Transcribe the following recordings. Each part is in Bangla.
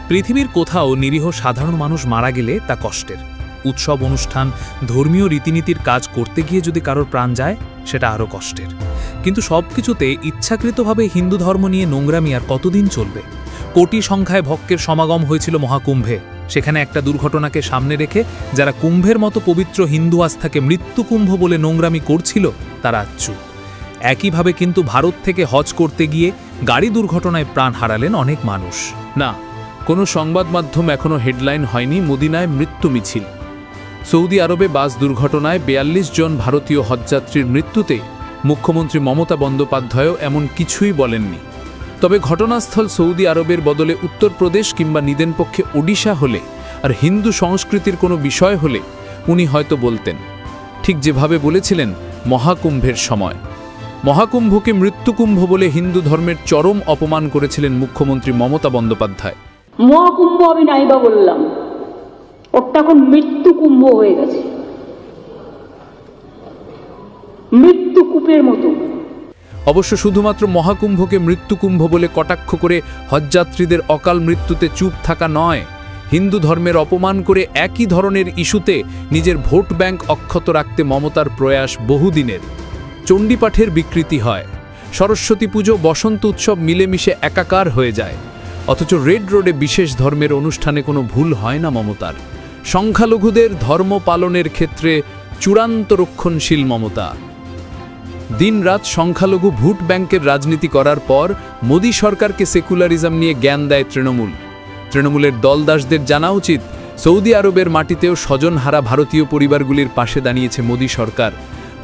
পৃথিবীর কোথাও নিরীহ সাধারণ মানুষ মারা গেলে তা কষ্টের। উৎসব অনুষ্ঠান, ধর্মীয় রীতিনীতির কাজ করতে গিয়ে যদি কারোর প্রাণ যায়, সেটা আরও কষ্টের। কিন্তু সবকিছুতে ইচ্ছাকৃতভাবে হিন্দু ধর্ম নিয়ে নোংরামি আর কতদিন চলবে? কোটি সংখ্যায় ভক্তের সমাগম হয়েছিল মহাকুম্ভে। সেখানে একটা দুর্ঘটনাকে সামনে রেখে যারা কুম্ভের মতো পবিত্র হিন্দু আস্থাকে মৃত্যুকুম্ভ বলে নোংরামি করছিল, তারা চুপ। একইভাবে কিন্তু ভারত থেকে হজ করতে গিয়ে গাড়ি দুর্ঘটনায় প্রাণ হারালেন অনেক মানুষ। না, কোনো সংবাদ মাধ্যম এখনও হেডলাইন হয়নি মদিনায় মৃত্যু মিছিল। সৌদি আরবে বাস দুর্ঘটনায় ৪২ জন ভারতীয় হজযাত্রীর মৃত্যুতে মুখ্যমন্ত্রী মমতা বন্দ্যোপাধ্যায়ও এমন কিছুই বলেননি। তবে ঘটনাস্থল সৌদি আরবের বদলে উত্তরপ্রদেশ কিংবা নিদেনপক্ষে ওডিশা হলে আর হিন্দু সংস্কৃতির কোনো বিষয় হলে উনি হয়তো বলতেন, ঠিক যেভাবে বলেছিলেন মহাকুম্ভের সময়। মহাকুম্ভকে মৃত্যুকুম্ভ বলে হিন্দু ধর্মের চরম অপমান করেছিলেন মুখ্যমন্ত্রী মমতা বন্দ্যোপাধ্যায়। মহাকুম্ভ আমি নাইবা বললাম, ওটা এখন মৃত্যুকুম্ভ হয়ে গেছে, মৃত্যুকূপের মতো। অবশ্য শুধুমাত্র মহাকুম্ভকে মৃত্যুকুম্ভ বলে কটাক্ষ করে হজযাত্রীদের অকাল মৃত্যুতে চুপ থাকা নয়, হিন্দু ধর্মের অপমান করে একই ধরনের ইস্যুতে নিজের ভোট ব্যাংক অক্ষত রাখতে মমতার প্রয়াস বহুদিনের। চণ্ডীপাঠের বিকৃতি হয়, সরস্বতী পুজো, বসন্ত উৎসব মিলেমিশে একাকার হয়ে যায়, অথচ রেড রোডে বিশেষ ধর্মের অনুষ্ঠানে কোনো ভুল হয় না মমতার। সংখ্যালঘুদের ধর্ম পালনের ক্ষেত্রে চূড়ান্ত রক্ষণশীল মমতা। দিনরাত সংখ্যালঘু ভোট ব্যাংকের রাজনীতি করার পর মোদী সরকারকে সেকুলারিজম নিয়ে জ্ঞান দেয় তৃণমূল। তৃণমূলের দলদাসদের জানা উচিত, সৌদি আরবের মাটিতেও স্বজনহারা ভারতীয় পরিবারগুলির পাশে দাঁড়িয়েছে মোদী সরকার।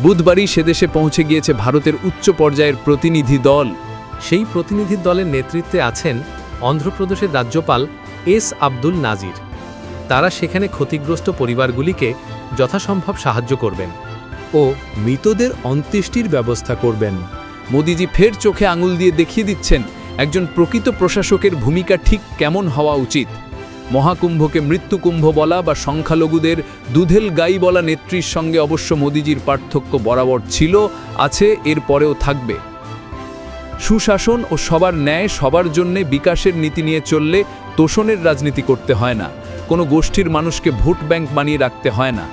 বুধবারই সেদেশে পৌঁছে গিয়েছে ভারতের উচ্চ পর্যায়ের প্রতিনিধি দল। সেই প্রতিনিধি দলের নেতৃত্বে আছেন অন্ধ্রপ্রদেশের রাজ্যপাল এস আব্দুল নাজির। তারা সেখানে ক্ষতিগ্রস্ত পরিবারগুলিকে যথাসম্ভব সাহায্য করবেন ও মৃতদের অন্ত্যেষ্টির ব্যবস্থা করবেন। মোদিজি ফের চোখে আঙুল দিয়ে দেখিয়ে দিচ্ছেন একজন প্রকৃত প্রশাসকের ভূমিকা ঠিক কেমন হওয়া উচিত। মহাকুম্ভকে মৃত্যুকুম্ভ বলা বা সংখ্যালঘুদের দুধেল গাই বলা নেত্রীর সঙ্গে অবশ্য মোদিজির পার্থক্য বরাবর ছিল, আছে, এরপরেও থাকবে। সুশাসন ও সবার ন্যায়, সবার জন্যে বিকাশের নীতি নিয়ে চললে তোষণের রাজনীতি করতে হয় না, কোনো গোষ্ঠীর মানুষকে ভোট ব্যাংক বানিয়ে রাখতে হয় না,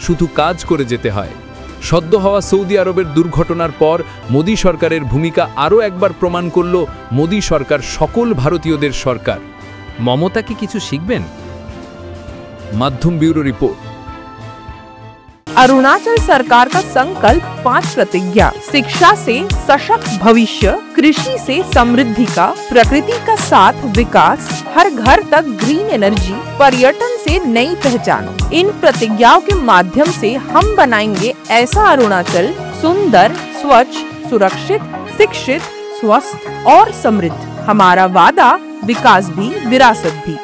শুধু কাজ করে যেতে হয়। সদ্য হওয়া সৌদি আরবের দুর্ঘটনার পর মোদী সরকারের ভূমিকা আরও একবার প্রমাণ করল মোদী সরকার সকল ভারতীয়দের সরকার। মমতা কি কিছু শিখবেন? মাধ্যম ব্যুরো রিপোর্ট। अरुणाचल सरकार का संकल्प 5 प्रतिज्ञा: शिक्षा से सशक्त भविष्य, कृषि से समृद्धि का, प्रकृति का साथ विकास, हर घर तक ग्रीन एनर्जी, पर्यटन से नई पहचान। इन प्रतिज्ञाओं के माध्यम से हम बनाएंगे ऐसा अरुणाचल सुंदर, स्वच्छ, सुरक्षित, शिक्षित, स्वस्थ और समृद्ध। हमारा वादा, विकास भी विरासत भी।